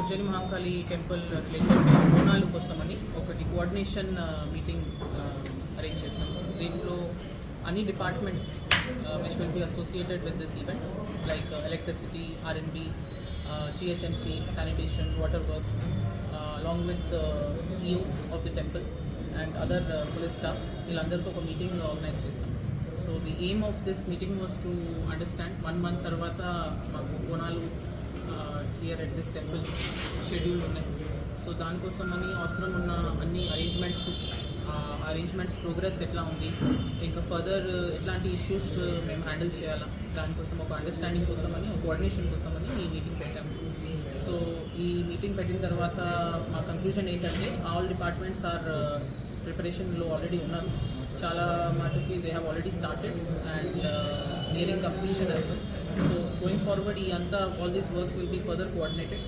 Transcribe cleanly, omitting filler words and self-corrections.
Ujjaini Mahakali temple related Bonalu కోసమని ఒకటి coordination meeting arrange చేశాం. దీంట్లో అన్ని departments which will be associated with this event like electricity, R&D, GHMC, sanitation, water works, along with EO of the temple and other police staff. వీళ్ళందరితో ఒక meeting organise చేశాం. So the aim of this meeting was to understand 1 month తర్వాత మాకు Bonalu here at this temple schedule ఉన్నాయి. So దానికోసమని అవసరం ఉన్న అన్ని అరేంజ్మెంట్స్ ప్రోగ్రెస్ ఎట్లా ఉంది, ఇంకా ఫర్దర్ ఎట్లాంటి ఇష్యూస్ మేము హ్యాండిల్ చేయాలా, దానికోసం ఒక అండర్స్టాండింగ్ కోసమని, ఒక కోఆర్డినేషన్ కోసమని ఈ మీటింగ్ పెట్టాము. సో ఈ మీటింగ్ పెట్టిన తర్వాత మా కంక్లూజన్ ఏంటంటే ఆల్ డిపార్ట్మెంట్స్ ఆర్ ప్రిపరేషన్లో ఆల్రెడీ ఉన్నారు. చాలా మటుకి they have already started and nearing completion as well. So going forward ఈ అంతా all these works will be further coordinated.